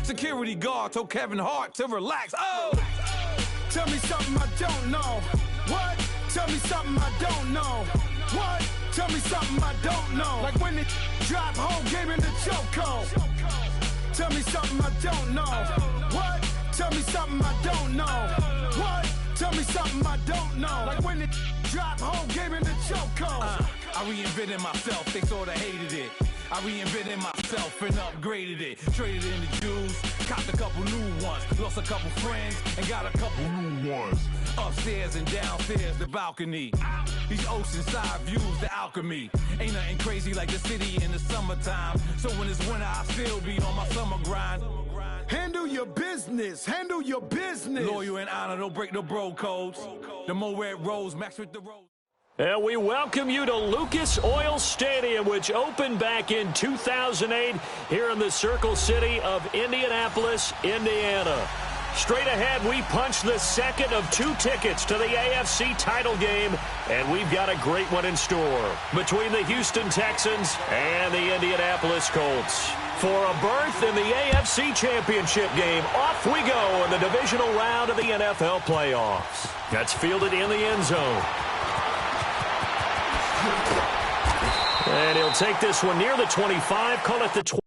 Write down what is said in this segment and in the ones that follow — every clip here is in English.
Security guard told Kevin Hart to relax. Oh! Tell me something I don't know. What? Tell me something I don't know. What? Tell me something I don't know. Like when it drop whole game in the chokehold. Tell me something I don't know. What? Tell me something I don't know. What? Tell me something I don't know. Like when it drop whole game in the chokehold. I reinvented myself, they sorta hated it. I reinvented myself and upgraded it. Traded in the Jews, copped a couple new ones. Lost a couple friends and got a couple new ones. Upstairs and downstairs, the balcony. These oceanside views, the alchemy. Ain't nothing crazy like the city in the summertime. So when it's winter, I still be on my summer grind. Handle your business. Handle your business. Loyal and honor, don't break the bro codes. The more red rose, max with the rose. And we welcome you to Lucas Oil Stadium, which opened back in 2008 here in the Circle City of Indianapolis, Indiana. Straight ahead, we punch the second of 2 tickets to the AFC title game, and we've got a great one in store between the Houston Texans and the Indianapolis Colts. For a berth in the AFC Championship game, off we go in the divisional round of the NFL playoffs. That's fielded in the end zone. And he'll take this one near the 25, call it the 20.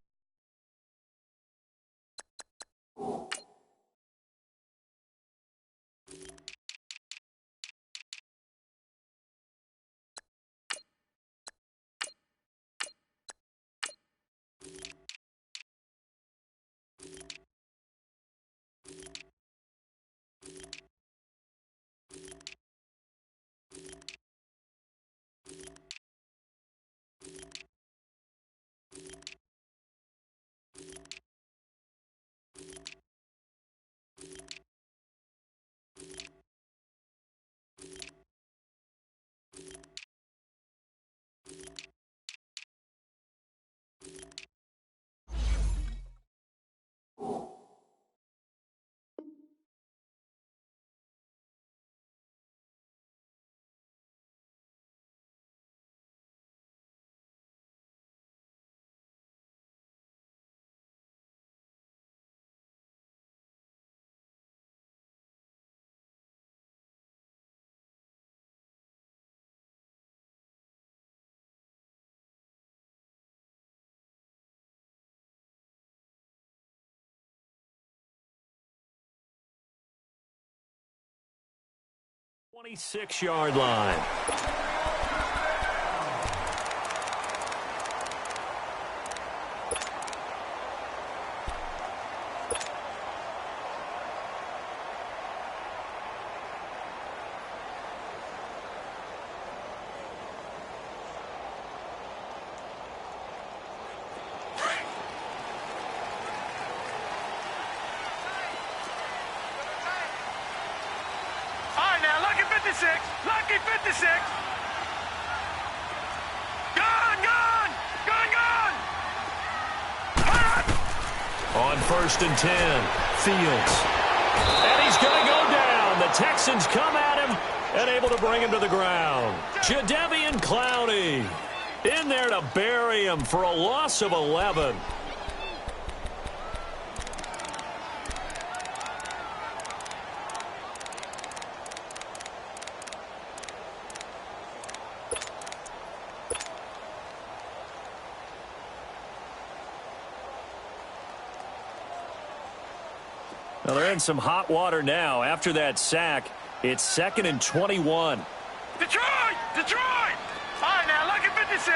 .26-yard line. Lucky 56. Gone. On 1st and 10, Fields. And he's going to go down. The Texans come at him and able to bring him to the ground. Jadeveon Clowney in there to bury him for a loss of 11. Well, they're in some hot water now. After that sack, it's 2nd and 21. Detroit! All right, now, lucky 56.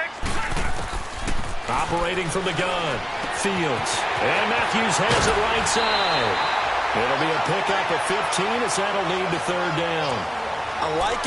Operating from the gun, Fields. And Matthews has it right side. It'll be a pickup of 15 as that'll lead to 3rd down. I like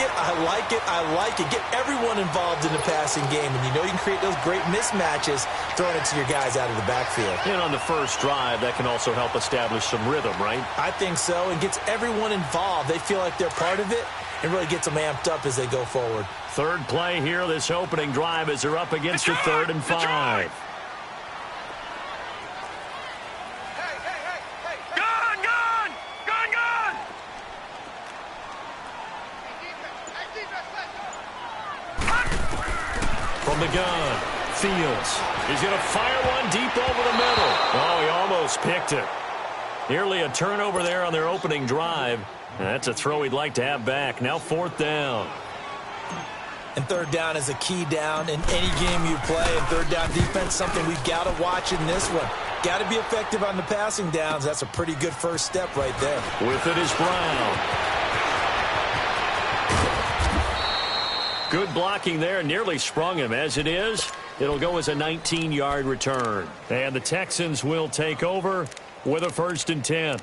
it. Get everyone involved in the passing game, and you know you can create those great mismatches throwing it to your guys out of the backfield. And on the first drive, that can also help establish some rhythm, right? I think so, and gets everyone involved. They feel like they're part of it and really gets them amped up as they go forward. 3rd play here, this opening drive, as they're up against a 3rd and 5. From the gun, Fields. He's going to fire one deep over the middle. Oh, he almost picked it. Nearly a turnover there on their opening drive. And that's a throw he'd like to have back. Now 4th down. And 3rd down is a key down in any game you play. And 3rd down defense, something we've got to watch in this one. Got to be effective on the passing downs. That's a pretty good first step right there. With it is Brown. Good blocking there. Nearly sprung him. As it is, it'll go as a 19-yard return. And the Texans will take over with a 1st and 10.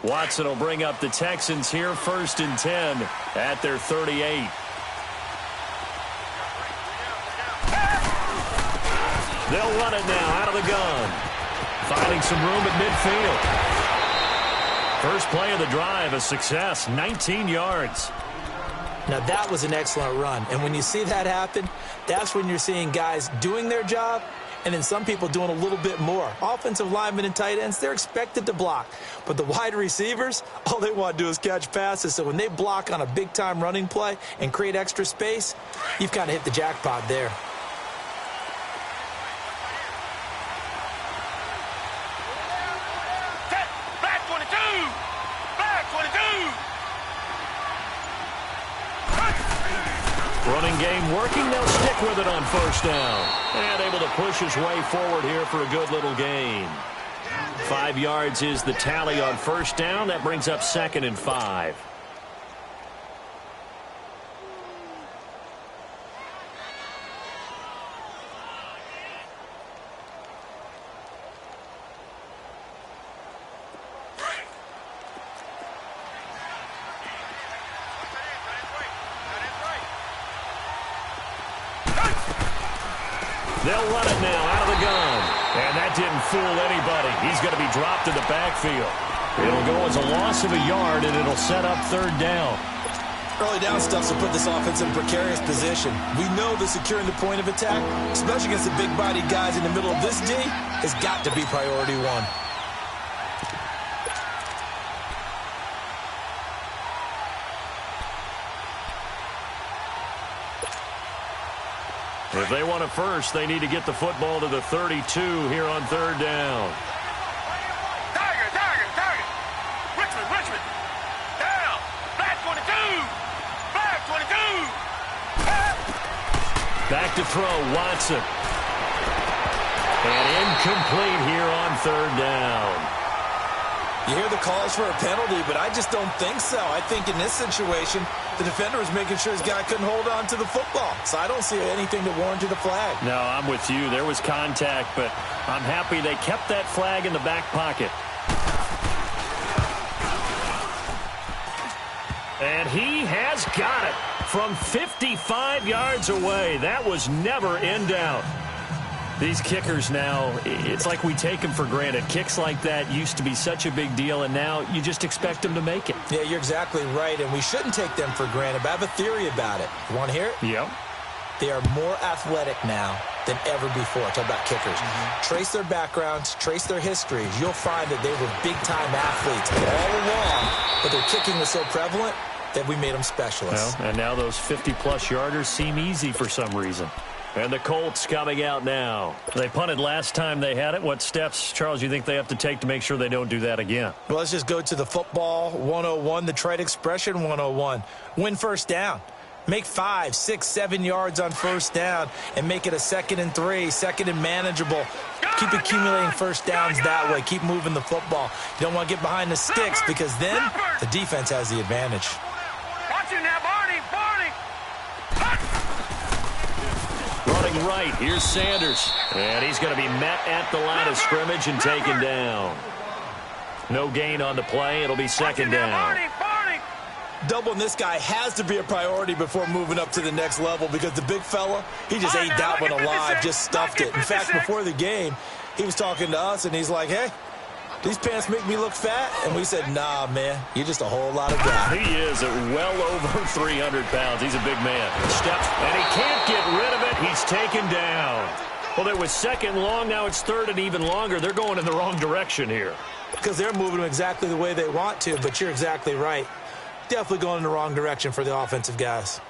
Watson will bring up the Texans here, 1st and 10 at their 38. They'll run it now out of the gun. Finding some room at midfield. First play of the drive, a success, 19 yards. Now that was an excellent run. And when you see that happen, that's when you're seeing guys doing their job and then some people doing a little bit more. Offensive linemen and tight ends, they're expected to block. But the wide receivers, all they want to do is catch passes. So when they block on a big-time running play and create extra space, you've kind of hit the jackpot there. Back 22! Back 22! Running game working. They'll stick with it on 1st down. And able to push his way forward here for a good little gain. 5 yards is the tally on 1st down. That brings up 2nd and 5. They'll run it now out of the gun. And that didn't fool anybody. He's going to be dropped in the backfield. It'll go as a loss of a yard, and it'll set up 3rd down. Early down stuff will put this offense in a precarious position. We know that securing the point of attack, especially against the big-bodied guys in the middle of this D, has got to be priority 1. If they want a first, they need to get the football to the 32 here on 3rd down. Tiger! Richmond! Down! Back 22! Back 22! Back to throw, Watson. And incomplete here on 3rd down. You hear the calls for a penalty, but I just don't think so. I think in this situation, the defender was making sure his guy couldn't hold on to the football. So I don't see anything to warrant a flag. No, I'm with you. There was contact, but I'm happy they kept that flag in the back pocket. And he has got it from 55 yards away. That was never in doubt. These kickers now, it's like we take them for granted. Kicks like that used to be such a big deal, and now you just expect them to make it. Yeah, you're exactly right, and we shouldn't take them for granted, but I have a theory about it. You want to hear it? Yep. They are more athletic now than ever before. Talk about kickers. Trace their backgrounds, trace their histories. You'll find that they were big-time athletes all along, but their kicking was so prevalent that we made them specialists. Well, and now those 50-plus yarders seem easy for some reason. And the Colts coming out now. They punted last time they had it. What steps, Charles, you think they have to take to make sure they don't do that again? Well, let's just go to the football 101, the trite expression 101. Win 1st down. Make 5, 6, 7 yards on 1st down and make it a 2nd and 3, 2nd and manageable. Keep accumulating 1st downs that way. Keep moving the football. You don't want to get behind the sticks because then the defense has the advantage. Watch it now, Barney! Running right, here's Sanders. And he's going to be met at the line of scrimmage and taken down. No gain on the play. It'll be 2nd down. Doubling this guy has to be a priority before moving up to the next level because the big fella, he just ate that one alive, just stuffed it. In fact, before the game, he was talking to us, and he's like, hey, these pants make me look fat. And we said, nah, man, you're just a whole lot of guy. He is at well over 300 pounds. He's a big man. Steps, and he can't get rid of it. He's taken down. Well, it was 2nd long. Now it's 3rd and even longer. They're going in the wrong direction here. Because they're moving them exactly the way they want to, but you're exactly right. definitely going in the wrong direction for the offensive guys.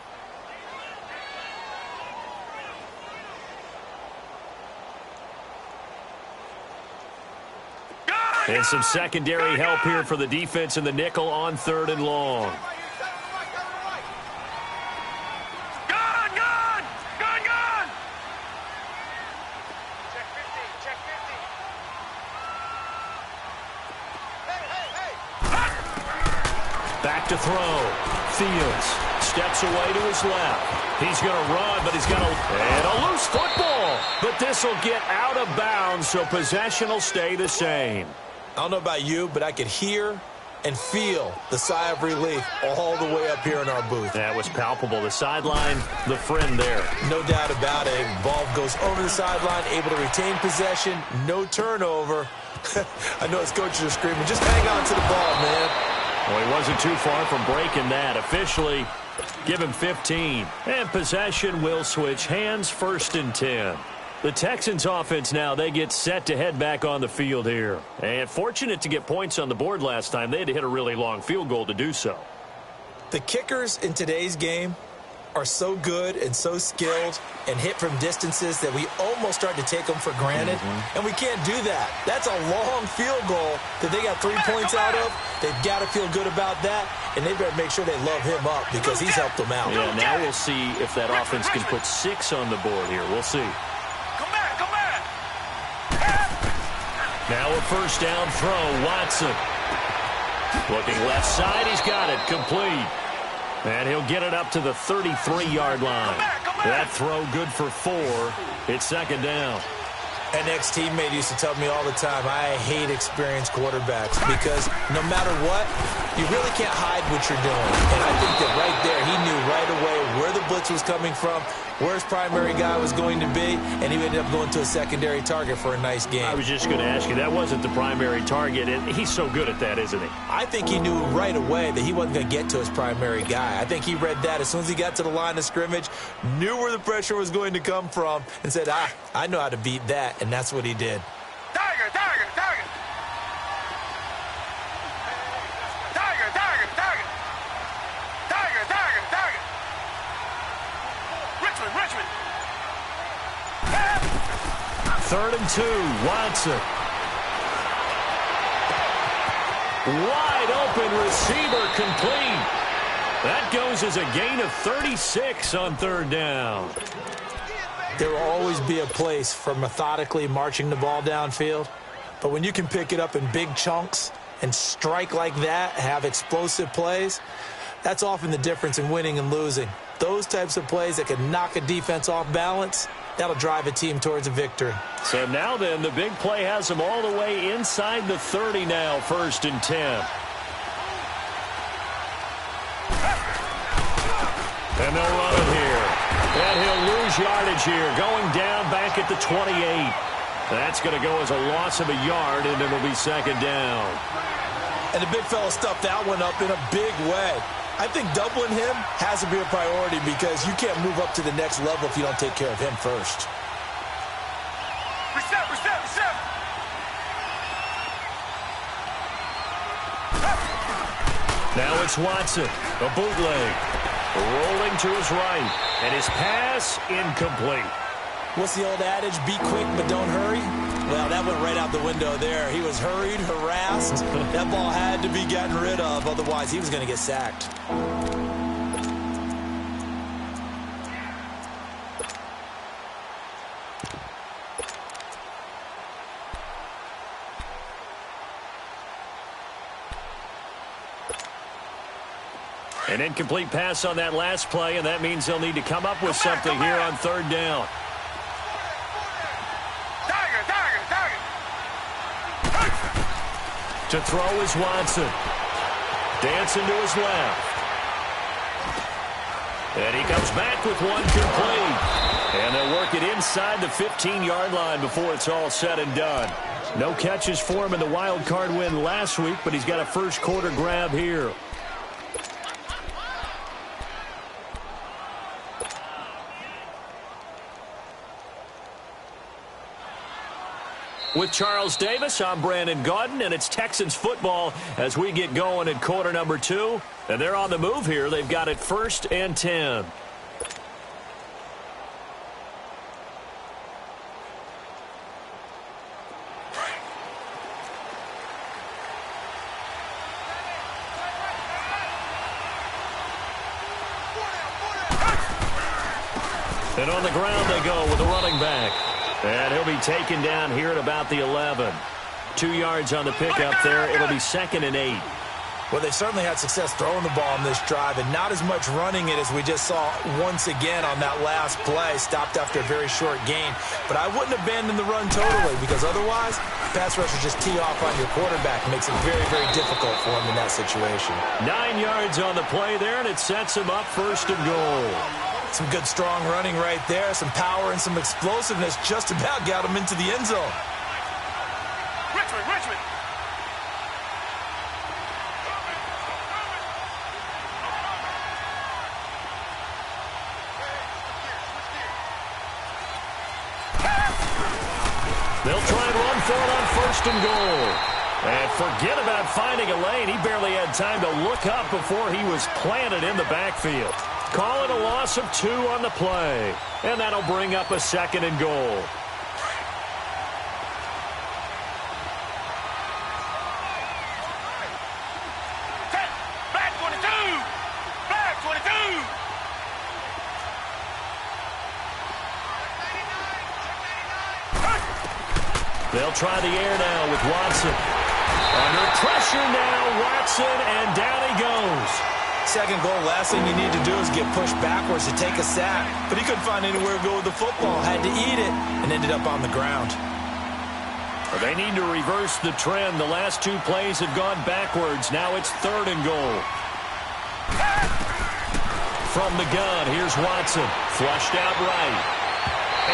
And some secondary help here for the defense in the nickel on 3rd and long. Back to throw. Fields steps away to his left. He's going to run, but he's got a loose football. But this will get out of bounds, so possession will stay the same. I don't know about you, but I could hear and feel the sigh of relief all the way up here in our booth. That was palpable. The sideline, the friend there. No doubt about it. Ball goes over the sideline, able to retain possession, no turnover. I know his coaches are screaming, just hang on to the ball, man. Well, he wasn't too far from breaking that. Officially, give him 15. And possession will switch hands, 1st and 10. The Texans offense now, they get set to head back on the field here. And fortunate to get points on the board last time. They had to hit a really long field goal to do so. The kickers in today's game are so good and so skilled and hit from distances that we almost start to take them for granted. And we can't do that. That's a long field goal that they got 3 points out of. They've got to feel good about that, and they better make sure they love him up because he's helped them out. Yeah, now we'll see if that offense can put 6 on the board here. We'll see. Now a 1st down throw, Watson. Looking left side, he's got it, complete. And he'll get it up to the 33-yard line. That throw good for 4. It's 2nd down. An ex-teammate used to tell me all the time, I hate experienced quarterbacks because no matter what, you really can't hide what you're doing. And I think that right there, he knew right away where the blitz was coming from, where his primary guy was going to be, and he ended up going to a secondary target for a nice game. I was just going to ask you, that wasn't the primary target, and he's so good at that, isn't he? I think he knew right away that he wasn't going to get to his primary guy. I think he read that as soon as he got to the line of scrimmage, knew where the pressure was going to come from, and said, I know how to beat that, and that's what he did. Tiger! Richmond! 3rd and 2, Watson. Wide open receiver, complete. That goes as a gain of 36 on 3rd down. There will always be a place for methodically marching the ball downfield, but when you can pick it up in big chunks and strike like that, have explosive plays, that's often the difference in winning and losing. Those types of plays that can knock a defense off balance, that'll drive a team towards a victory. So now then, the big play has them all the way inside the 30 now, 1st and 10. And they'll run it here. And he'll lose yardage here, going down back at the 28. That's going to go as a loss of a yard, and it'll be 2nd down. And the big fella stuffed that one up in a big way. I think doubling him has to be a priority because you can't move up to the next level if you don't take care of him first. Reset! Now it's Watson, a bootleg, rolling to his right, and his pass incomplete. What's the old adage? Be quick, but don't hurry? Well, that went right out the window there. He was hurried, harassed. That ball had to be gotten rid of, otherwise he was going to get sacked. An incomplete pass on that last play, and that means they'll need to come up with something here on 3rd down. To throw is Watson. Dancing to his left. And he comes back with one complete. And they'll work it inside the 15-yard line before it's all said and done. No catches for him in the wild card win last week, but he's got a first quarter grab here. With Charles Davis, I'm Brandon Gaudin, and it's Texans football as we get going in quarter number 2. And they're on the move here. They've got it 1st and 10. And on the ground they go with the running back. And he'll be taken down here at about the 11. 2 yards on the pickup there. It'll be 2nd and 8. Well, they certainly had success throwing the ball in this drive, and not as much running it as we just saw once again on that last play. Stopped after a very short gain. But I wouldn't abandon the run totally, because otherwise, pass rushers just tee off on your quarterback. It makes it very, very difficult for him in that situation. 9 yards on the play there, and it sets him up 1st and goal. Some good, strong running right there. Some power and some explosiveness just about got him into the end zone. Richmond! They'll try and run for it on 1st and goal. And forget about finding a lane. He barely had time to look up before he was planted in the backfield. Call it a loss of 2 on the play. And that'll bring up a 2nd and goal. Back 22! Back 22! They'll try the air now with Watson. Under pressure now, Watson, and down he goes. 2nd goal, last thing you need to do is get pushed backwards to take a sack. But he couldn't find anywhere to go with the football. Had to eat it and ended up on the ground. They need to reverse the trend. The last 2 plays have gone backwards. Now it's 3rd and goal. From the gun, here's Watson. Flushed out right.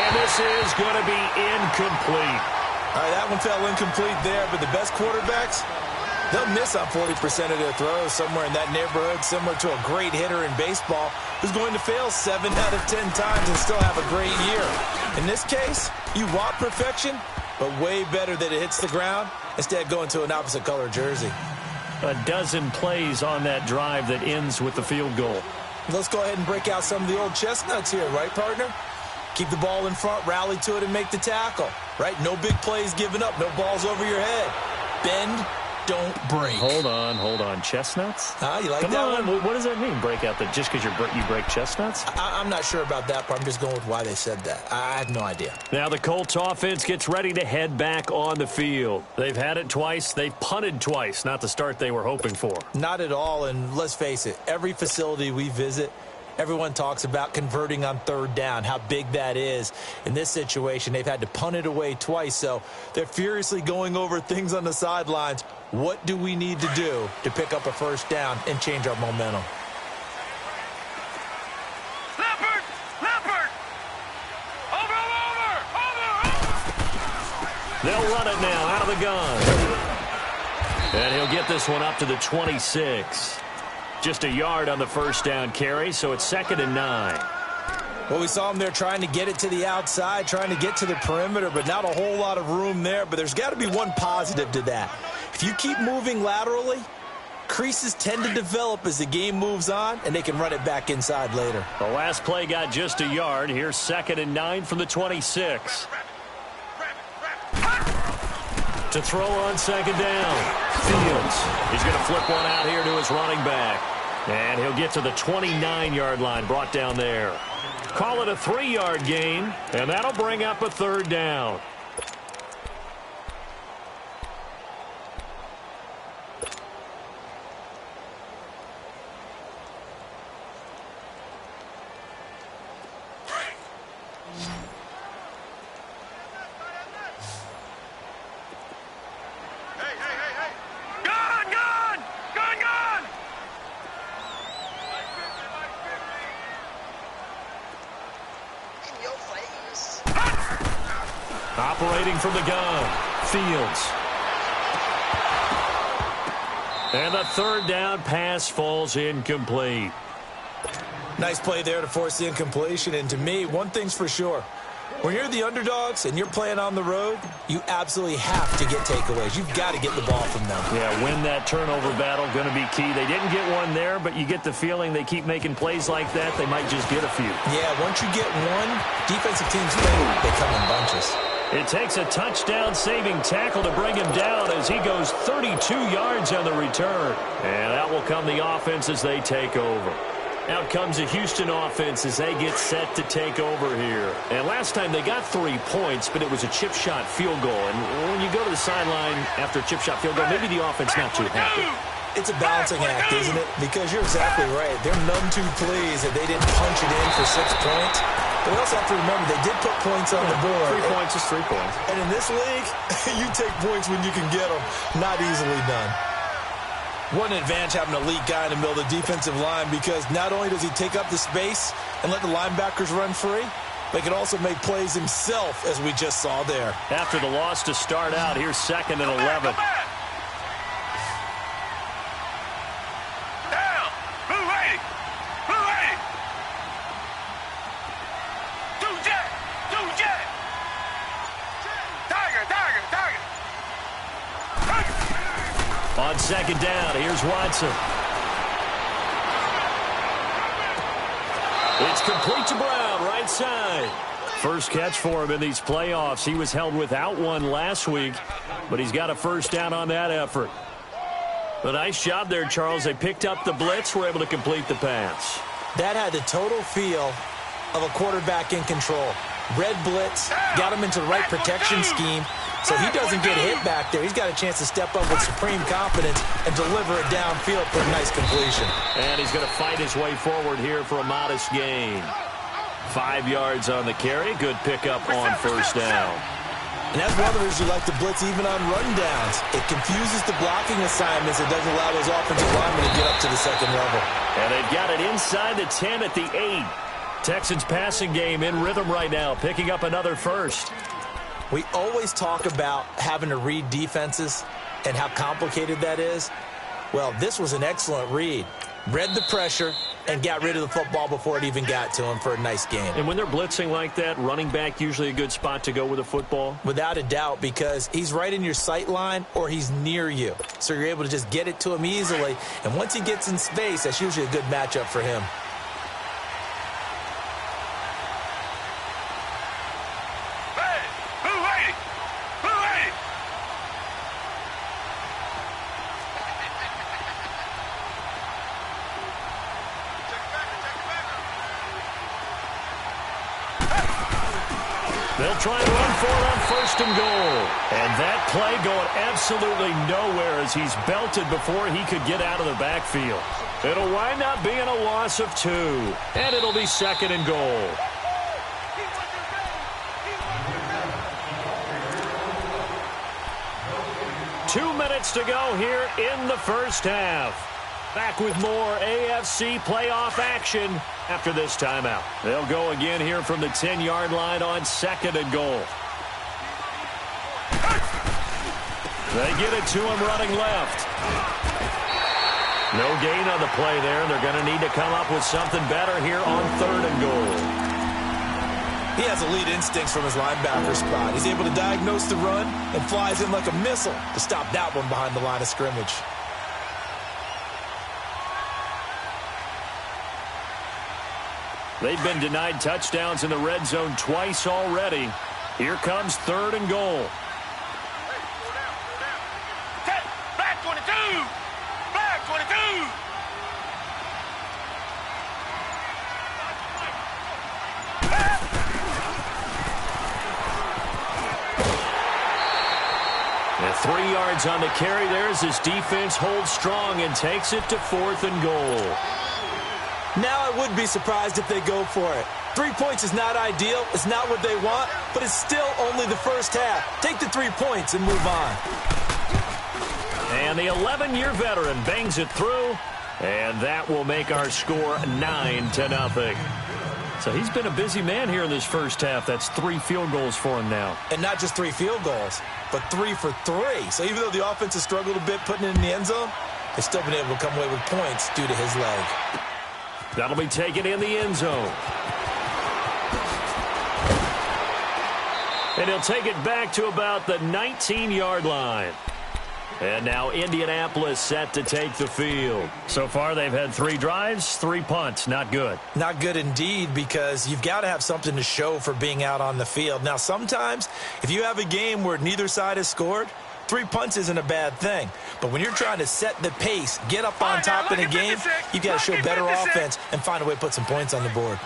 And this is going to be incomplete. All right, that one fell incomplete there, but the best quarterbacks, they'll miss on 40% of their throws, somewhere in that neighborhood, similar to a great hitter in baseball who's going to fail 7 out of 10 times and still have a great year. In this case, you want perfection, but way better that it hits the ground instead of going to an opposite color jersey. A dozen plays on that drive that ends with the field goal. Let's go ahead and break out some of the old chestnuts here, right, partner? Keep the ball in front, rally to it, and make the tackle, right? No big plays given up, no balls over your head. Bend, don't break. Hold on. Chestnuts? You like Come that on. one? What does that mean, break out? That just because you break chestnuts? I'm not sure about that part. I'm just going with why they said that. I have no idea. Now the Colts offense gets ready to head back on the field. They've had it twice. They've punted twice. Not the start they were hoping for. Not at all, and let's face it, every facility we visit, everyone talks about converting on 3rd down, how big that is. In this situation, they've had to punt it away twice, so they're furiously going over things on the sidelines. What do we need to do to pick up a 1st down and change our momentum? Leopard! Over! They'll run it now out of the gun. And he'll get this one up to the 26. Just a yard on the 1st down carry, so it's 2nd and 9. Well, we saw him there trying to get it to the outside, trying to get to the perimeter, but not a whole lot of room there. But there's got to be one positive to that. If you keep moving laterally, creases tend to develop as the game moves on, and they can run it back inside later. The last play got just a yard. Here's 2nd and 9 from the 26. To throw on 2nd down. Fields. He's going to flip one out here to his running back. And he'll get to the 29-yard line, brought down there. Call it a 3-yard gain, and that'll bring up a 3rd down. Operating from the gun, Fields. And the 3rd down pass falls incomplete. Nice play there to force the incompletion. And to me, one thing's for sure. When you're the underdogs and you're playing on the road, you absolutely have to get takeaways. You've got to get the ball from them. Yeah, win that turnover battle, going to be key. They didn't get one there, but you get the feeling they keep making plays like that, they might just get a few. Yeah, once you get one, defensive teams think they come in bunches. It takes a touchdown-saving tackle to bring him down as he goes 32 yards on the return. And out will come the offense as they take over. Out comes the Houston offense as they get set to take over here. And last time they got 3 points, but it was a chip shot field goal. And when you go to the sideline after a chip shot field goal, maybe the offense not too happy. It's a balancing act, isn't it? Because you're exactly right. They're none too pleased that they didn't punch it in for 6 points. But we also have to remember they did put points on the board. 3 points is 3 points. And in this league, you take points when you can get them. Not easily done. What an advantage having an elite guy in the middle of the defensive line, because not only does he take up the space and let the linebackers run free, but he can also make plays himself, as we just saw there. After the loss to start out, here's 2nd and 11. On 2nd down, here's Watson. It's complete to Brown, right side. First catch for him in these playoffs. He was held without one last week, but he's got a first down on that effort. A nice job there, Charles. They picked up the blitz, were able to complete the pass. That had the total feel of a quarterback in control. Red blitz, got him into the right protection scheme, so he doesn't get hit back there. He's got a chance to step up with supreme confidence and deliver it downfield for a nice completion. And he's going to fight his way forward here for a modest gain. 5 yards on the carry. Good pickup on first down. And that's one of the reasons you like to blitz even on rundowns. It confuses the blocking assignments. It doesn't allow those offensive linemen to get up to the second level. And they've got it inside the 10 at the 8. Texans passing game in rhythm right now, picking up another first. We always talk about having to read defenses and how complicated that is. Well, this was an excellent read. Read the pressure and got rid of the football before it even got to him for a nice gain. And when they're blitzing like that, running back usually a good spot to go with a football? Without a doubt, because he's right in your sight line or he's near you. So you're able to just get it to him easily. And once he gets in space, that's usually a good matchup for him. They'll try and run for it on 1st and goal. And that play going absolutely nowhere as he's belted before he could get out of the backfield. It'll wind up being a loss of 2. And it'll be 2nd and goal. Two minutes to go here in the first half. Back with more AFC playoff action after this timeout. They'll go again here from the 10-yard line on 2nd and goal. They get it to him running left. No gain on the play there. They're going to need to come up with something better here on 3rd and goal. He has elite instincts from his linebacker spot. He's able to diagnose the run and flies in like a missile to stop that one behind the line of scrimmage. They've been denied touchdowns in the red zone twice already. Here comes 3rd and goal. Back 22! Back 22! And 3 yards on the carry there as this defense holds strong and takes it to 4th and goal. Now I would be surprised if they go for it. 3 points is not ideal. It's not what they want, but it's still only the first half. Take the 3 points and move on. And the 11-year veteran bangs it through, and that will make our score 9-0. So he's been a busy man here in this first half. That's 3 field goals for him now. And not just 3 field goals, but 3 for 3. So even though the offense has struggled a bit putting it in the end zone, they've still been able to come away with points due to his leg. That'll be taken in the end zone. And he'll take it back to about the 19-yard line. And now Indianapolis set to take the field. So far, they've had 3 drives, 3 punts. Not good. Not good indeed, because you've got to have something to show for being out on the field. Now, sometimes, if you have a game where neither side has scored, 3 punts isn't a bad thing. But when you're trying to set the pace, get up on top in a game, you've got to show better offense and find a way to put some points on the board.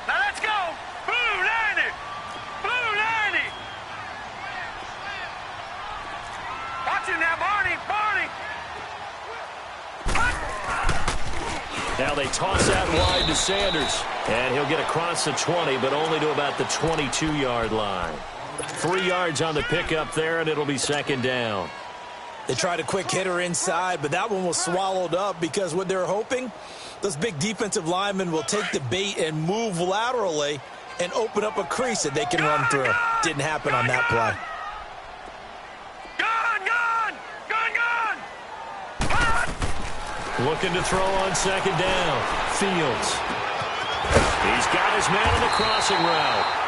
Now let's go. Blue 90. Blue 90. Watch him now, Barney. Barney. Now they toss that wide to Sanders. And he'll get across the 20, but only to about the 22-yard line. 3 yards on the pickup there, and it'll be second down. They tried a quick hitter inside, but that one was swallowed up because what they're hoping, those big defensive linemen will take the bait and move laterally and open up a crease that they can run through. Didn't happen on that play. Looking to throw on second down. Fields. He's got his man on the crossing route.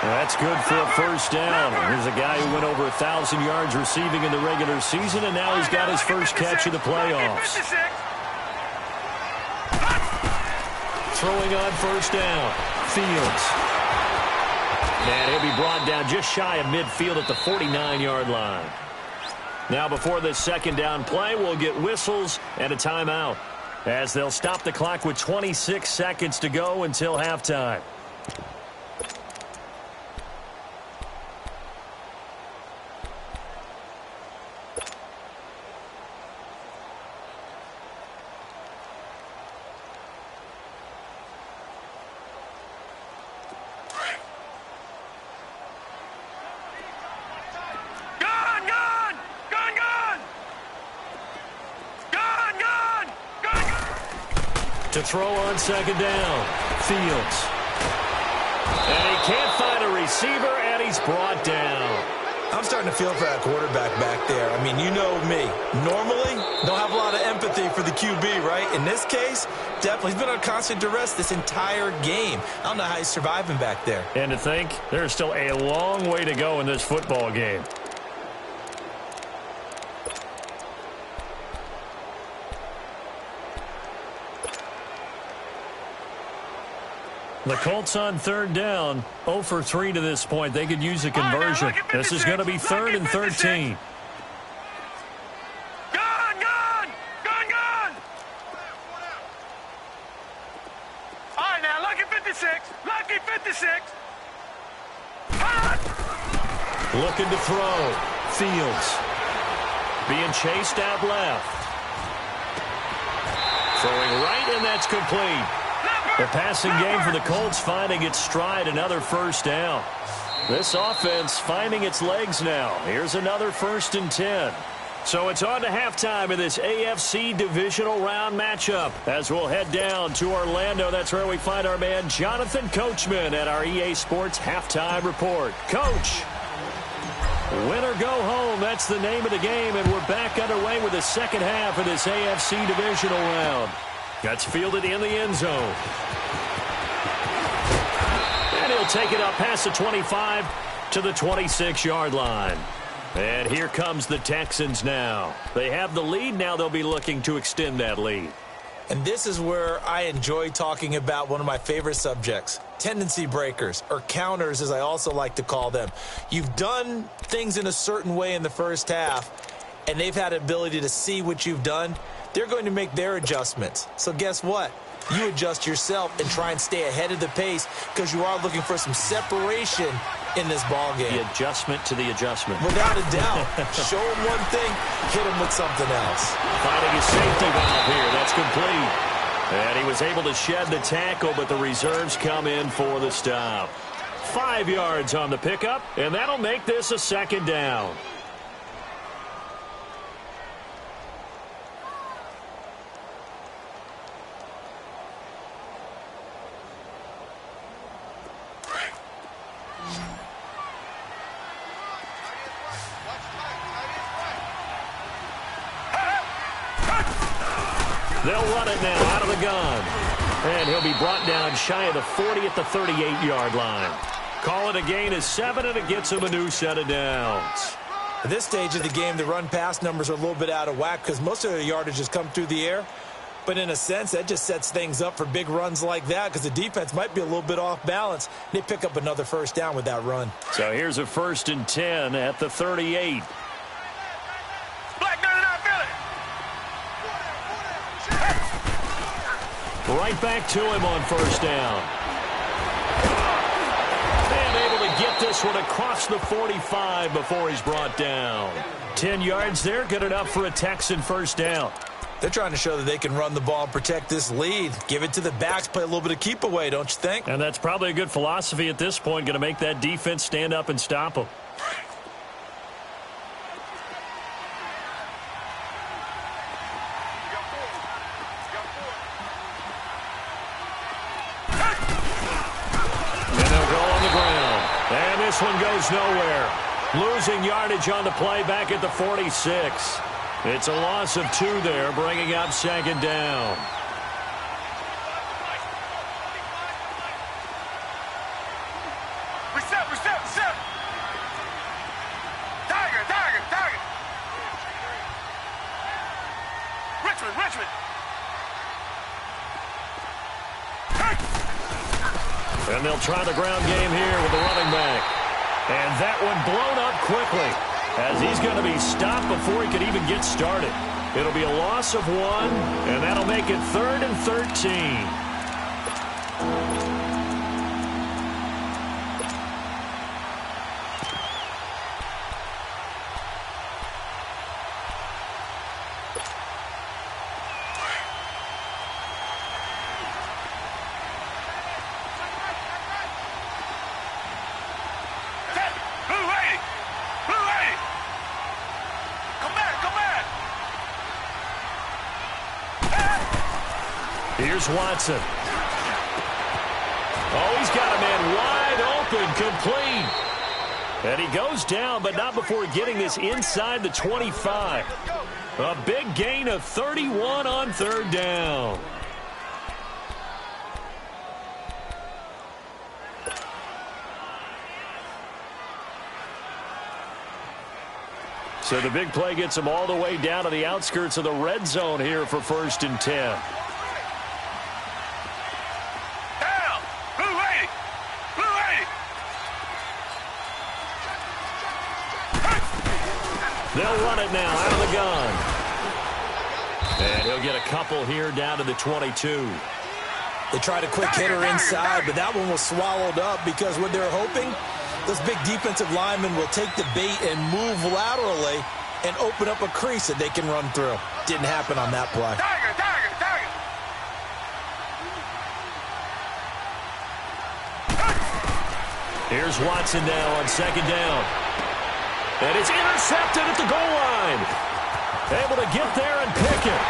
That's good for a first down. Here's a guy who went over 1,000 yards receiving in the regular season, and now he's got his first catch in the playoffs. Throwing on first down. Fields. And he'll be brought down just shy of midfield at the 49-yard line. Now before this second down play, we'll get whistles and a timeout, as they'll stop the clock with 26 seconds to go until halftime. To throw on second down. Fields. And he can't find a receiver, and he's brought down. I'm starting to feel for that quarterback back there. I mean, you know me. Normally, don't have a lot of empathy for the QB, right? In this case, definitely. He's been on constant duress this entire game. I don't know how he's surviving back there. And to think, there's still a long way to go in this football game. The Colts on third down, 0 for 3 to this point. They could use a conversion. This is going to be 3rd and 13. Gun! All right, now, lucky 56. Lucky 56. Looking to throw. Fields. Being chased out left. Throwing right, and that's complete. The passing game for the Colts finding its stride, another first down. This offense finding its legs now. Here's another 1st and 10. So it's on to halftime in this AFC divisional round matchup. As we'll head down to Orlando, that's where we find our man Jonathan Coachman at our EA Sports Halftime Report. Coach, win or go home, that's the name of the game, and we're back underway with the second half of this AFC divisional round. That's fielded in the end zone. And he'll take it up past the 25 to the 26-yard line. And here comes the Texans now. They have the lead. Now they'll be looking to extend that lead. And this is where I enjoy talking about one of my favorite subjects, tendency breakers, or counters as I also like to call them. You've done things in a certain way in the first half, and they've had the ability to see what you've done. They're going to make their adjustments. So guess what? You adjust yourself and try and stay ahead of the pace because you are looking for some separation in this ball game. The adjustment to the adjustment. Without a doubt. Show him one thing, hit him with something else. Finding a safety valve here. That's complete. And he was able to shed the tackle, but the reserves come in for the stop. 5 yards on the pickup, and that'll make this a second down. They'll run it now out of the gun. And he'll be brought down shy of the 40 at the 38-yard line. Call it a gain of 7, and it gets him a new set of downs. At this stage of the game, the run-pass numbers are a little bit out of whack because most of their yardage has come through the air. But in a sense, that just sets things up for big runs like that because the defense might be a little bit off balance. They pick up another first down with that run. So here's a 1st and 10 at the 38. Right back to him on 1st down. And able to get this one across the 45 before he's brought down. 10 yards there, good enough for a Texan 1st down. They're trying to show that they can run the ball and protect this lead. Give it to the backs, play a little bit of keep away, don't you think? And that's probably a good philosophy at this point, going to make that defense stand up and stop them. And they'll go on the ground. And this one goes nowhere. Losing yardage on the play back at the 46. It's a loss of 2 there, bringing up 2nd down. Reset. Tiger. Richmond. And they'll try the ground game here with the running back. And that one blown up quickly, as he's going to be stopped before he could even get started. It'll be a loss of 1, and that'll make it 3rd and 13. Here's Watson. Oh, he's got a man wide open, complete. And he goes down, but not before getting this inside the 25. A big gain of 31 on 3rd down. So the big play gets him all the way down to the outskirts of the red zone here for 1st and 10. They'll run it now out of the gun. And he'll get a couple here down to the 22. They tried a quick hitter inside, but that one was swallowed up because what they're hoping, those big defensive linemen will take the bait and move laterally and open up a crease that they can run through. Didn't happen on that play. Here's Watson now on 2nd down. And it's intercepted at the goal line. Able to get there and pick it.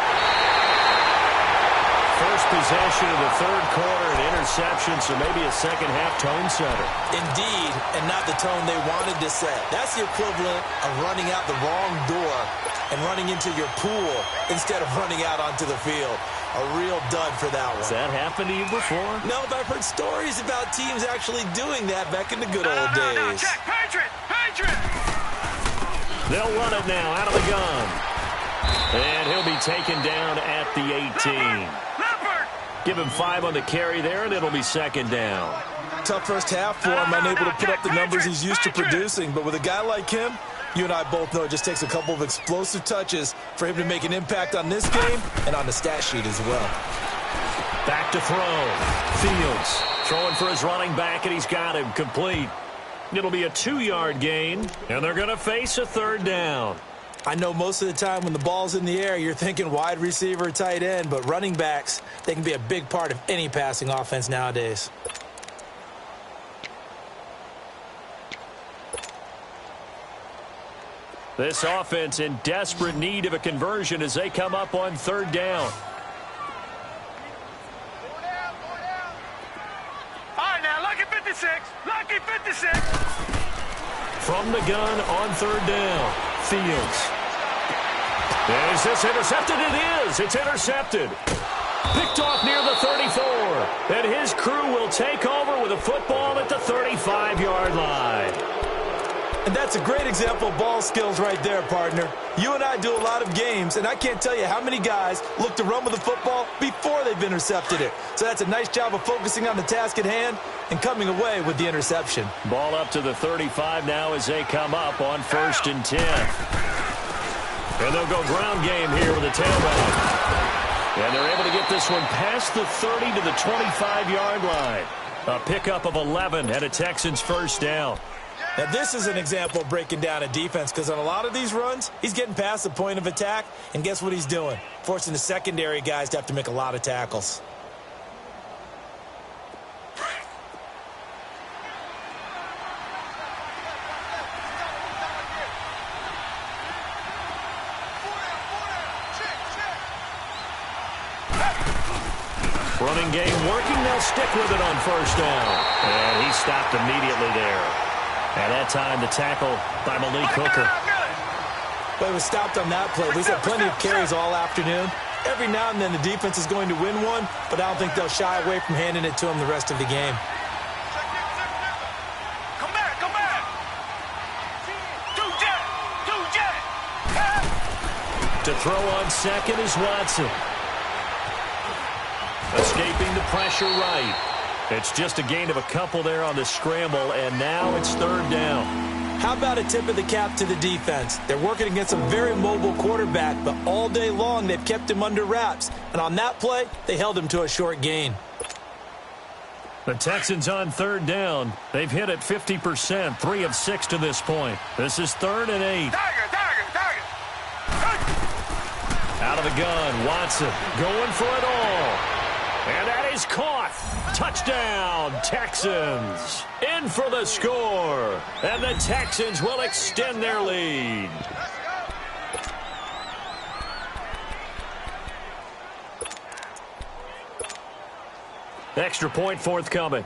First possession of the 3rd quarter, an interception, so maybe a second-half tone setter. Indeed, and not the tone they wanted to set. That's the equivalent of running out the wrong door and running into your pool instead of running out onto the field. A real dud for that one. Has that happened to you before? No, but I've heard stories about teams actually doing that back in the good old days. No, check. Patriot! They'll run it now out of the gun. And he'll be taken down at the 18. Give him 5 on the carry there, and it'll be 2nd down. Tough first half for him, unable to put up the numbers he's used to producing. But with a guy like him, you and I both know it just takes a couple of explosive touches for him to make an impact on this game and on the stat sheet as well. Back to throw. Fields throwing for his running back, and he's got him complete. It'll be a 2-yard gain, and they're going to face a 3rd down. I know most of the time when the ball's in the air, you're thinking wide receiver, tight end, but running backs, they can be a big part of any passing offense nowadays. This offense in desperate need of a conversion as they come up on 3rd down. All right, now, lucky 56. Lucky 56. From the gun on 3rd down. Fields. Is this intercepted? It is. It's intercepted. Picked off near the 34. And his crew will take over with a the football at the 35-yard line. And that's a great example of ball skills right there, partner. You and I do a lot of games, and I can't tell you how many guys look to run with the football before they've intercepted it. So that's a nice job of focusing on the task at hand and coming away with the interception. Ball up to the 35 now as they come up on 1st and 10. And they'll go ground game here with a tailback. And they're able to get this one past the 30 to the 25-yard line. A pickup of 11 and a Texans first down. Now, this is an example of breaking down a defense because on a lot of these runs, he's getting past the point of attack, and guess what he's doing? Forcing the secondary guys to have to make a lot of tackles. Running game working. They'll stick with it on 1st down. And he stopped immediately there. And that time, the tackle by Malik Hooker. But it was stopped on that play. We've had plenty of carries all afternoon. Every now and then the defense is going to win one, but I don't think they'll shy away from handing it to him the rest of the game. Come back, come back. Two jet. To throw on second is Watson. Escaping the pressure right. It's just a gain of a couple there on the scramble, and now it's 3rd down. How about a tip of the cap to the defense? They're working against a very mobile quarterback, but all day long they've kept him under wraps. And on that play, they held him to a short gain. The Texans on 3rd down. They've hit it 50%, 3 of 6 to this point. This is 3rd and 8. Target. Out of the gun, Watson going for it all. And that is caught. Touchdown, Texans. In for the score. And the Texans will extend their lead. Extra point forthcoming.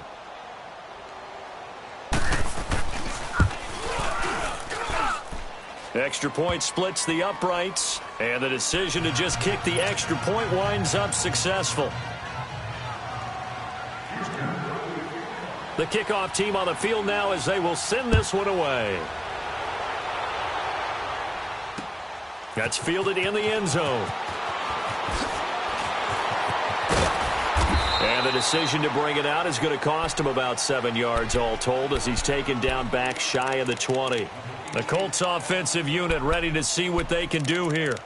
Extra point splits the uprights. And the decision to just kick the extra point winds up successful. The kickoff team on the field now as they will send this one away. That's fielded in the end zone. And the decision to bring it out is going to cost him about 7 yards all told as he's taken down back shy of the 20. The Colts offensive unit ready to see what they can do here.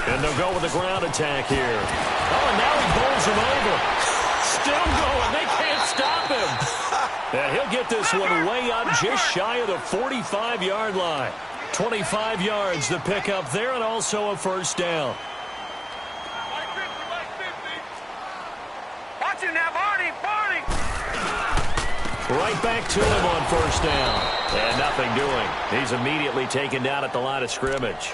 And they'll go with a ground attack here. Oh, and now he bowls him over. Still going. They can't stop him. And he'll get this one way up just shy of the 45-yard line. 25 yards to pick up there and also a first down. Watch it now, Barney. Right back to him on first down. And nothing doing. He's immediately taken down at the line of scrimmage.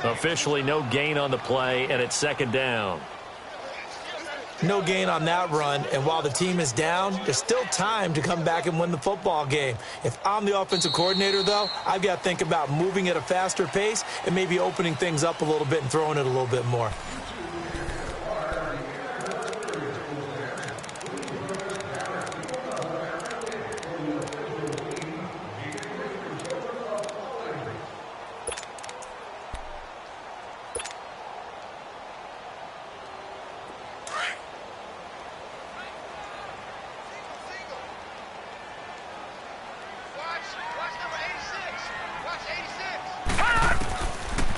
Officially no gain on the play, and it's 2nd down. No gain on that run, and while the team is down, there's still time to come back and win the football game. If I'm the offensive coordinator, though, I've got to think about moving at a faster pace and maybe opening things up a little bit and throwing it a little bit more.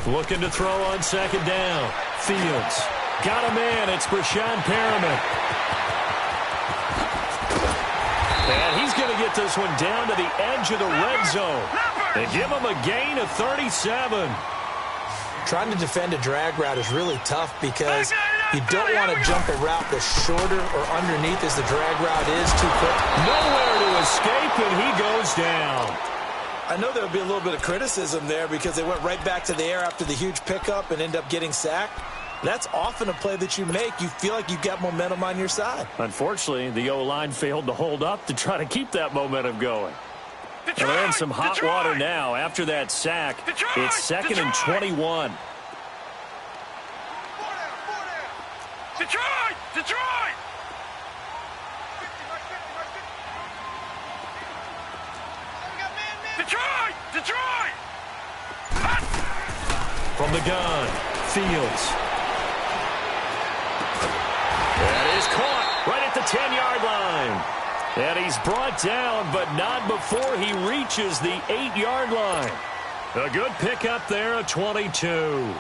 Looking to throw on 2nd down. Fields. Got a man. It's Brashad Perriman. And he's going to get this one down to the edge of the red zone. They give him a gain of 37. Trying to defend a drag route is really tough because you don't want to jump a route that's shorter or underneath as the drag route is too quick. Nowhere to escape, and he goes down. I know there would be a little bit of criticism there because they went right back to the air after the huge pickup and end up getting sacked. That's often a play that you make. You feel like you've got momentum on your side. Unfortunately, the O-line failed to hold up to try to keep that momentum going. Detroit, And they're in some hot Detroit. water now after that sack. Detroit, It's second and Detroit. 21. Detroit! Detroit! Detroit! Detroit! From the gun, Fields. That is caught right at the 10-yard line. And he's brought down, but not before he reaches the 8-yard line. A good pickup there at 22.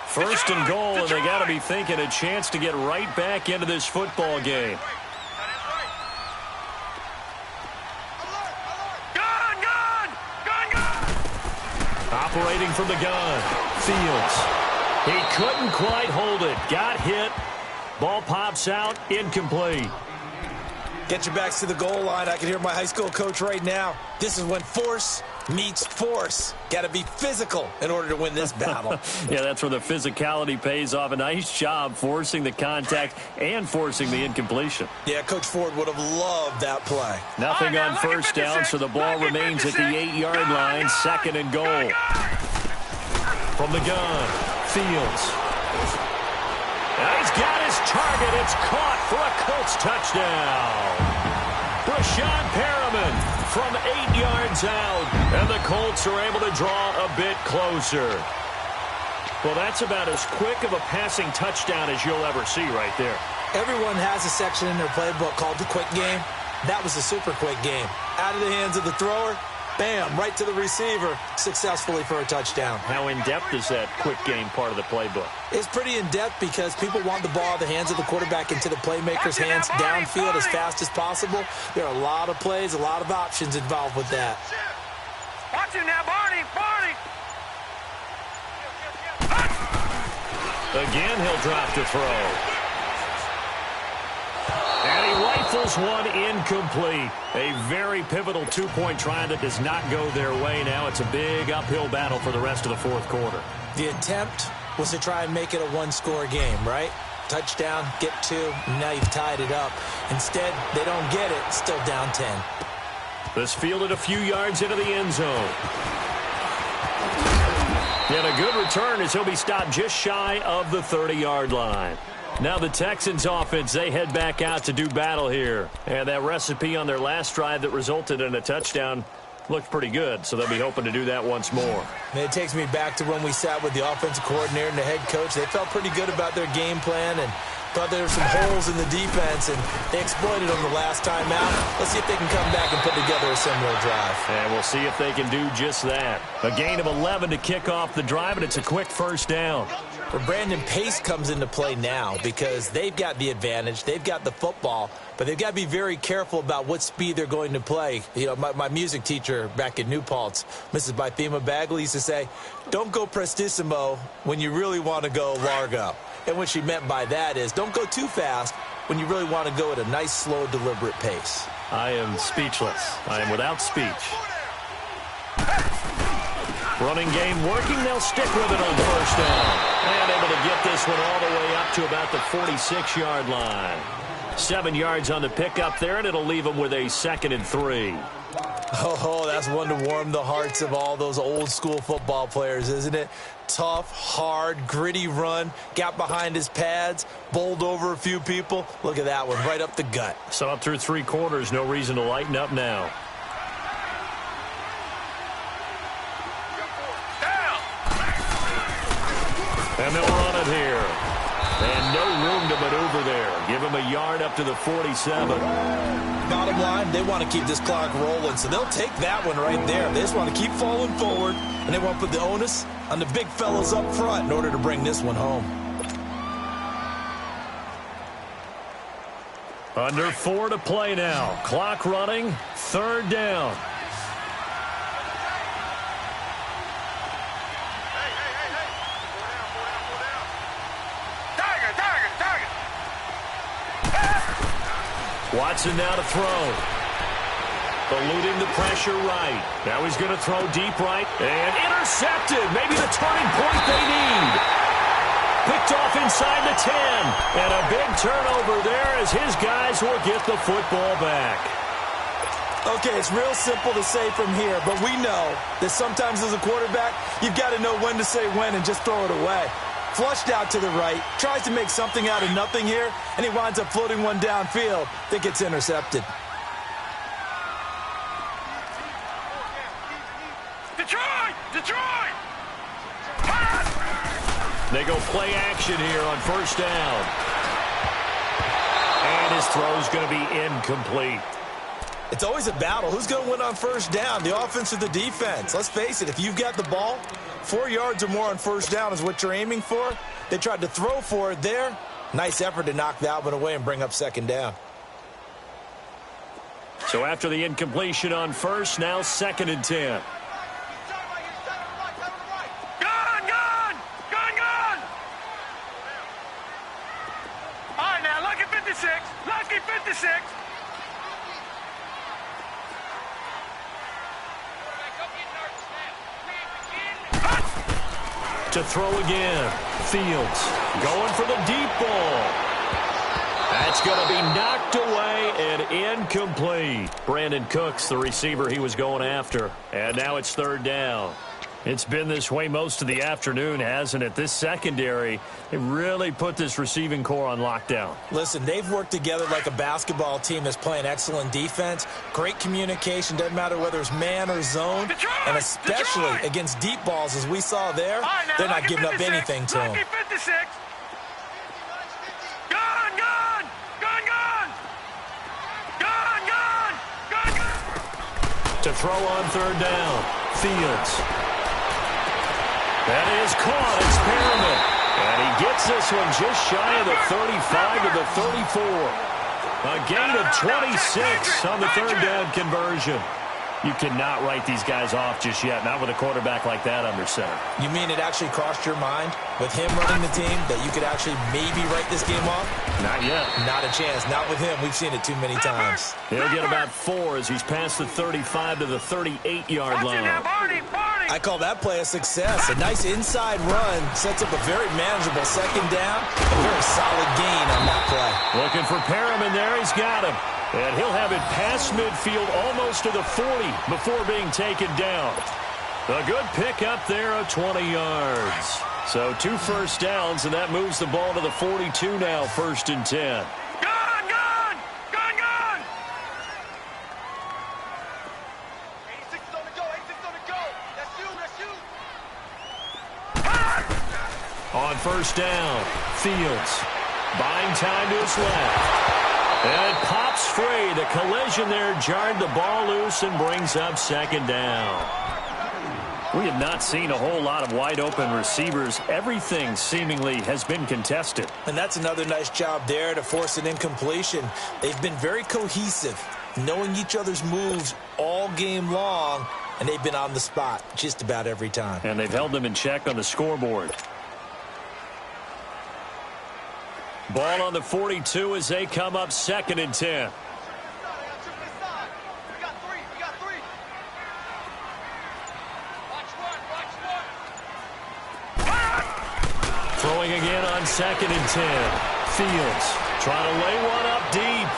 First and goal, and they got to be thinking a chance to get right back into this football game. Gun! Gun! Gun! Gun! Operating from the gun, Fields. He couldn't quite hold it. Got hit. Ball pops out, incomplete. Get your backs to the goal line. I can hear my high school coach right now. This is when force meets force. Got to be physical in order to win this battle. Yeah, that's where the physicality pays off. A nice job forcing the contact and forcing the incompletion. Yeah, Coach Ford would have loved that play. Nothing All right, on now, look at first down, 56. so the ball Look at remains at the 56. 8-yard line. Second and goal. From the gun, Fields. And he's got his target. It's caught for a Colts touchdown. Brashad Perriman from 8 yards out. And the Colts are able to draw a bit closer. Well, that's about as quick of a passing touchdown as you'll ever see right there. Everyone has a section in their playbook called the quick game. That was a super quick game. Out of the hands of the thrower, bam, right to the receiver, successfully for a touchdown. How in-depth is that quick game part of the playbook? It's pretty in-depth because people want the ball out of the hands of the quarterback into the playmaker's hands downfield as fast as possible. There are a lot of plays, a lot of options involved with that. Watch him now, Barney! Barney! Again, he'll drop to throw. And he rifles one incomplete. A very pivotal two-point try that does not go their way. Now it's a big uphill battle for the rest of the fourth quarter. The attempt was to try and make it a one-score game, right? Touchdown, get two, now you've tied it up. Instead, they don't get it, still down 10. This fielded a few yards into the end zone. And a good return as he'll be stopped just shy of the 30-yard line. Now the Texans offense, they head back out to do battle here. And that recipe on their last drive that resulted in a touchdown looked pretty good, so they'll be hoping to do that once more. And it takes me back to when we sat with the offensive coordinator and the head coach. They felt pretty good about their game plan and thought there were some holes in the defense, and they exploited them the last time out. Let's see if they can come back and put together a similar drive. And we'll see if they can do just that. A gain of 11 to kick off the drive, and it's a quick first down. Well, Brandon, pace comes into play now because they've got the advantage. They've got the football, but they've got to be very careful about what speed they're going to play. You know, my music teacher back in New Paltz, Mrs. Bythema Bagley, used to say, don't go prestissimo when you really want to go largo. And what she meant by that is don't go too fast when you really want to go at a nice, slow, deliberate pace. I am speechless. I am without speech. Running game working. They'll stick with it on first down. And able to get this one all the way up to about the 46-yard line. 7 yards on the pickup there, and it'll leave them with a 2nd and 3. Oh, that's one to warm the hearts of all those old-school football players, isn't it? Tough, hard, gritty run, got behind his pads, bowled over a few people. Look at that one, right up the gut. So up through 3 quarters, no reason to lighten up now. And they'll run it here. And no room to maneuver there. Give him a yard up to the 47. Bottom line, they want to keep this clock rolling, so they'll take that one right there. They just want to keep falling forward, and they want to put the onus on the big fellas up front in order to bring this one home. Under 4 to play now. Clock running. 3rd down. Watson now to throw. eluding the pressure right. Now he's going to throw deep right. And intercepted. Maybe the turning point they need. Picked off inside the 10. And a big turnover there as his guys will get the football back. Okay, it's real simple to say from here, but we know that sometimes as a quarterback, you've got to know when to say when and just throw it away. Flushed out to the right, tries to make something out of nothing here, and he winds up floating one downfield that gets intercepted. Detroit! Detroit! They go play action here on first down. And his throw's going to be incomplete. It's always a battle. Who's going to win on first down, the offense or the defense? Let's face it, if you've got the ball, 4 yards or more on first down is what you're aiming for. They tried to throw for it there. Nice effort to knock that one away and bring up second down. So after the incompletion on first, now 2nd and 10. Gun! Gun! Gun! Gun! All right, now, lucky 56. Lucky 56. To throw again. Fields going for the deep ball. That's going to be knocked away and incomplete. Brandon Cooks, the receiver he was going after. And now it's 3rd down. It's been this way most of the afternoon, hasn't it? This secondary, they really put this receiving core on lockdown. Listen, they've worked together like a basketball team that's playing excellent defense. Great communication, doesn't matter whether it's man or zone. Detroit! And especially Detroit! against deep balls, as we saw there, Right, now, they're not giving up 56, anything to them. Lucky 56. Gun! Gun! Gun! Gun! Gun! Gun! Gun! Gun! To throw on 3rd down. Fields. That is caught. It's Perriman. And he gets this one just shy of the 35 to the 34. A gain of 26 on the 3rd down conversion. You cannot write these guys off just yet, not with a quarterback like that under center. You mean it actually crossed your mind with him running the team that you could actually maybe write this game off? Not yet. Not a chance. Not with him. We've seen it too many times. He'll get about 4 as he's past the 35 to the 38-yard line. I call that play a success. A nice inside run sets up a very manageable 2nd down. A very solid gain on that play. Looking for Perriman there. He's got him. And he'll have it past midfield almost to the 40 before being taken down. A good pick up there of 20 yards. So 2 first downs, and that moves the ball to the 42 now, 1st and 10. Gun! Gun! Gun! Gun! 86 is on the go. 86 is on the go. That's you. That's you. On first down, Fields buying time to his left. And it pops free. The collision there jarred the ball loose and brings up 2nd down. We have not seen a whole lot of wide-open receivers. Everything seemingly has been contested. And that's another nice job there to force an incompletion. They've been very cohesive, knowing each other's moves all game long, and they've been on the spot just about every time. And they've held them in check on the scoreboard. Ball on the 42 as they come up 2nd and 10. Throwing again on 2nd and 10. Fields trying to lay one up deep.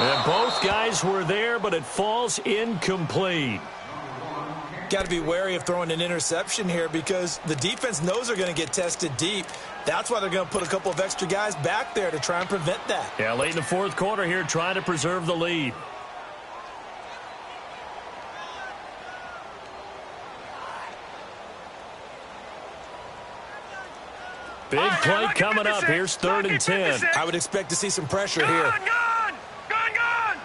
And both guys were there, but it falls incomplete. Got to be wary of throwing an interception here because the defense knows they're going to get tested deep. That's why they're going to put a couple of extra guys back there to try and prevent that. Yeah, late in the 4th quarter here, trying to preserve the lead. Big play coming up. Here's 3rd and 10. I would expect to see some pressure here. Gun! Gun! Gun! Gun!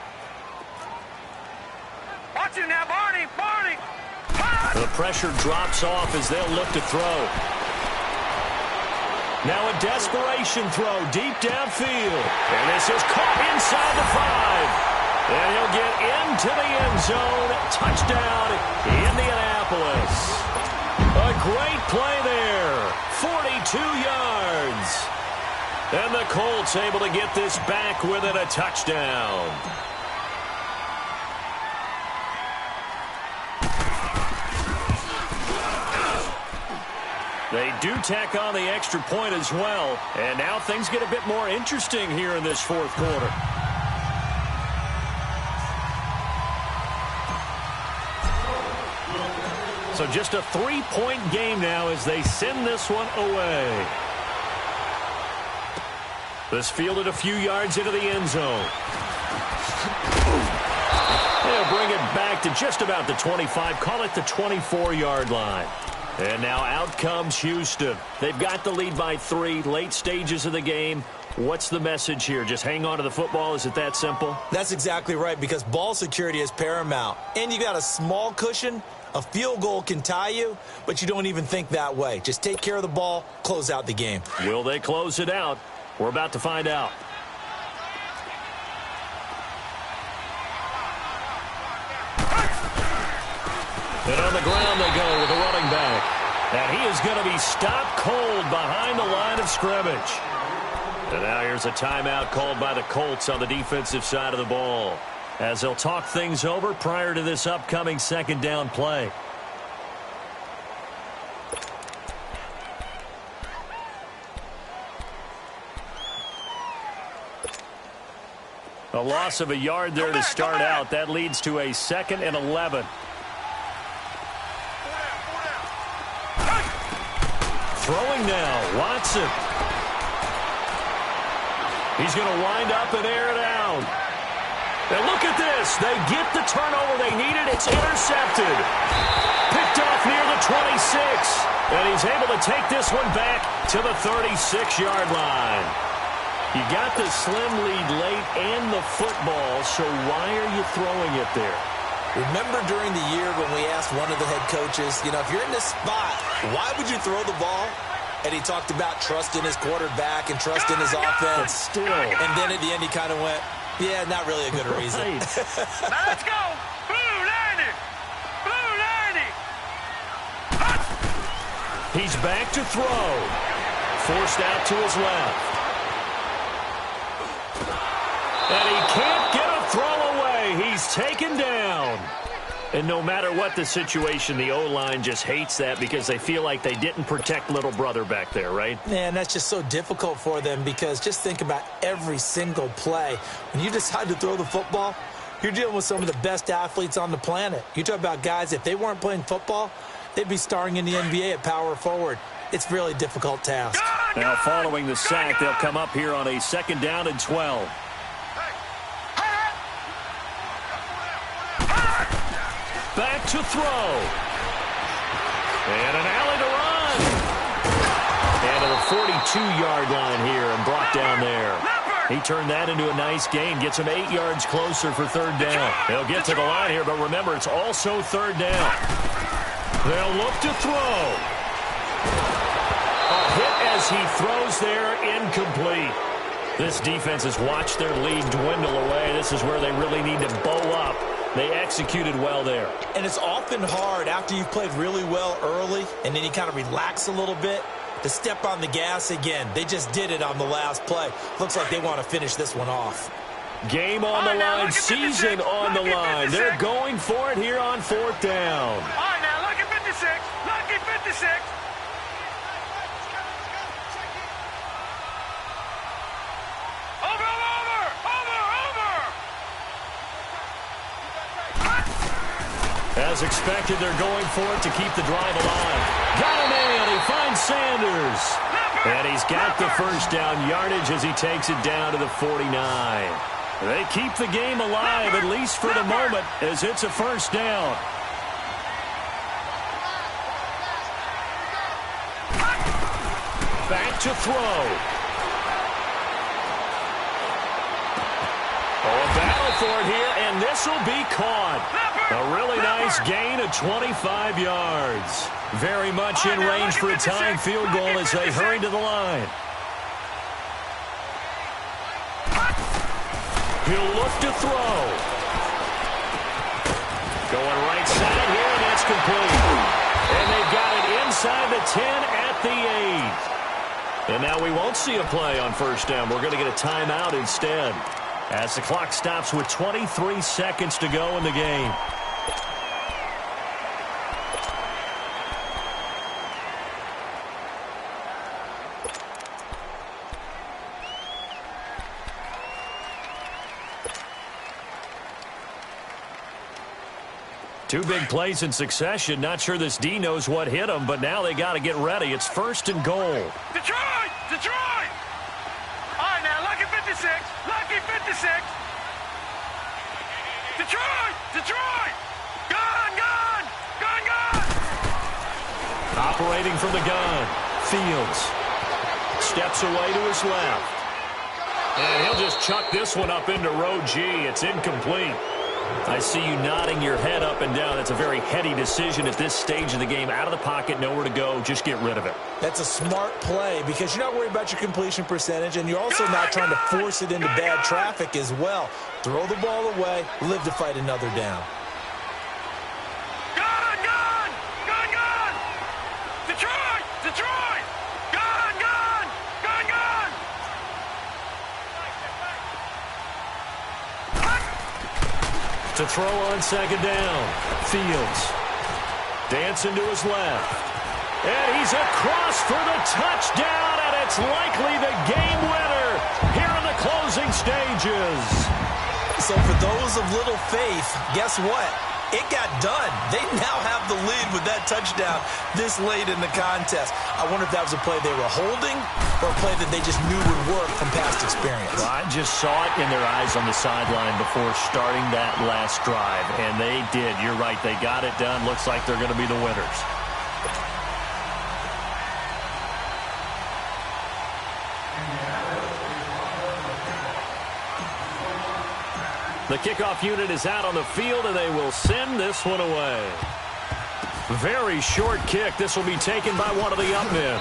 Watch him now, Barney! Barney! The pressure drops off as they'll look to throw. Now a desperation throw deep downfield. And this is caught inside the 5. And he'll get into the end zone. Touchdown, Indianapolis. A great play there. 42 yards. And the Colts able to get this back within a touchdown. They do tack on the extra point as well. And now things get a bit more interesting here in this fourth quarter. So just a 3-point game now as they send this one away. This fielded a few yards into the end zone. They'll bring it back to just about the 25, call it the 24-yard line. And now out comes Houston. They've got the lead by 3, late stages of the game. What's the message here? Just hang on to the football? Is it that simple? That's exactly right, because ball security is paramount. And you got a small cushion. A field goal can tie you, but you don't even think that way. Just take care of the ball, close out the game. Will they close it out? We're about to find out. And on the ground they go with a running back. And he is going to be stopped cold behind the line of scrimmage. And now here's a timeout called by the Colts on the defensive side of the ball, as they'll talk things over prior to this upcoming second down play. A loss of a yard there to start out. That leads to a 2nd and 11. Throwing now, Watson. He's going to wind up and air it out. And look at this. They get the turnover they needed. It's intercepted. Picked off near the 26. And he's able to take this one back to the 36-yard line. You got the slim lead late and the football, so why are you throwing it there? Remember during the year when we asked one of the head coaches, if you're in this spot, why would you throw the ball? And he talked about trust in his quarterback and trust in his offense. Still. And then at the end he kind of went, yeah, not really a good reason. Now let's go. Blue 90. Blue 90. He's back to throw. Forced out to his left. And he can't get a throw away. He's taken down. And no matter what the situation, the O-line just hates that because they feel like they didn't protect little brother back there, right? Man, that's just so difficult for them because just think about every single play. When you decide to throw the football, you're dealing with some of the best athletes on the planet. You talk about guys, if they weren't playing football, they'd be starring in the NBA at power forward. It's a really difficult task. Now following the sack, they'll come up here on a 2nd down and 12. Back to throw. And an alley to run. And to the 42-yard line here and brought down there. He turned that into a nice gain. Gets him 8 yards closer for 3rd down. They'll get to the line here, but remember, it's also 3rd down. They'll look to throw. A hit as he throws there, incomplete. This defense has watched their lead dwindle away. This is where they really need to bow up. They executed well there. And it's often hard after you've played really well early and then you kind of relax a little bit to step on the gas again. They just did it on the last play. Looks like they want to finish this one off. Game on the line, season on the line. They're going for it here on 4th down. All right, now look at 56. Lucky 56. As expected, they're going for it to keep the drive alive. Got a man. He finds Sanders. And he's got the 1st down yardage as he takes it down to the 49. They keep the game alive, at least for the moment, as it's a 1st down. Back to throw. Oh, a battle for it here, and this will be caught. A really nice gain of 25 yards. Very much in range for a tying field goal as they hurry to the line. He'll look to throw. Going right side here, and that's complete. And they've got it inside the 10 at the 8. And now we won't see a play on 1st down. We're going to get a timeout instead, as the clock stops with 23 seconds to go in the game. Two big plays in succession. Not sure this D knows what hit him, but now they got to get ready. It's 1st and goal. Detroit! Detroit! All right, now, lucky 56. Lucky 56. Detroit! Detroit! Gun! Gun! Gun! Gun! Operating from the gun. Fields steps away to his left. And he'll just chuck this one up into row G. It's incomplete. I see you nodding your head up and down. That's a very heady decision at this stage of the game. Out of the pocket, nowhere to go. Just get rid of it. That's a smart play because you're not worried about your completion percentage, and you're also not trying to force it into bad traffic as well. Throw the ball away, live to fight another down. Gun! Gun! Gun! Gun! Detroit! Detroit! Gun! Gun! Gun! Gun! To throw on 2nd down. Fields dancing to his left. And he's across for the touchdown, and it's likely the game winner here in the closing stages. So for those of little faith, guess what? It got done. They now have the lead with that touchdown this late in the contest. I wonder if that was a play they were holding or a play that they just knew would work from past experience. Well, I just saw it in their eyes on the sideline before starting that last drive, and they did. You're right. They got it done. Looks like they're going to be the winners. The kickoff unit is out on the field, and they will send this one away. Very short kick. This will be taken by one of the up men.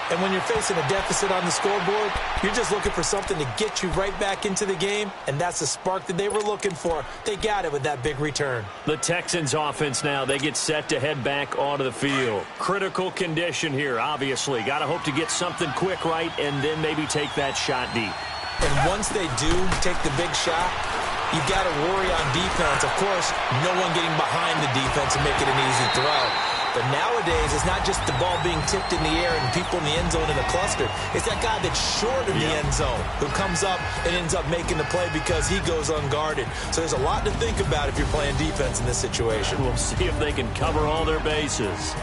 And when you're facing a deficit on the scoreboard, you're just looking for something to get you right back into the game, and that's the spark that they were looking for. They got it with that big return. The Texans offense now, they get set to head back onto the field. Critical condition here, obviously. Got to hope to get something quick right and then maybe take that shot deep. And once they do take the big shot, you've got to worry on defense. Of course, no one getting behind the defense and make it an easy throw. But nowadays, it's not just the ball being tipped in the air and people in the end zone in a cluster. It's that guy that's short of the end zone who comes up and ends up making the play because he goes unguarded. So there's a lot to think about if you're playing defense in this situation. We'll see if they can cover all their bases.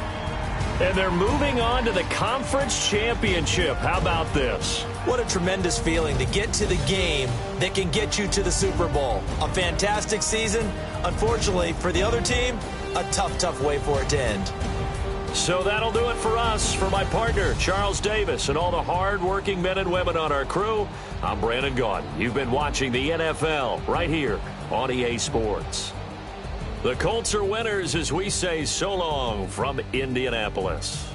And they're moving on to the conference championship. How about this? What a tremendous feeling to get to the game that can get you to the Super Bowl. A fantastic season. Unfortunately, for the other team, a tough, tough way for it to end. So that'll do it for us. For my partner, Charles Davis, and all the hard-working men and women on our crew, I'm Brandon Gaudin. You've been watching the NFL right here on EA Sports. The Colts are winners as we say so long from Indianapolis.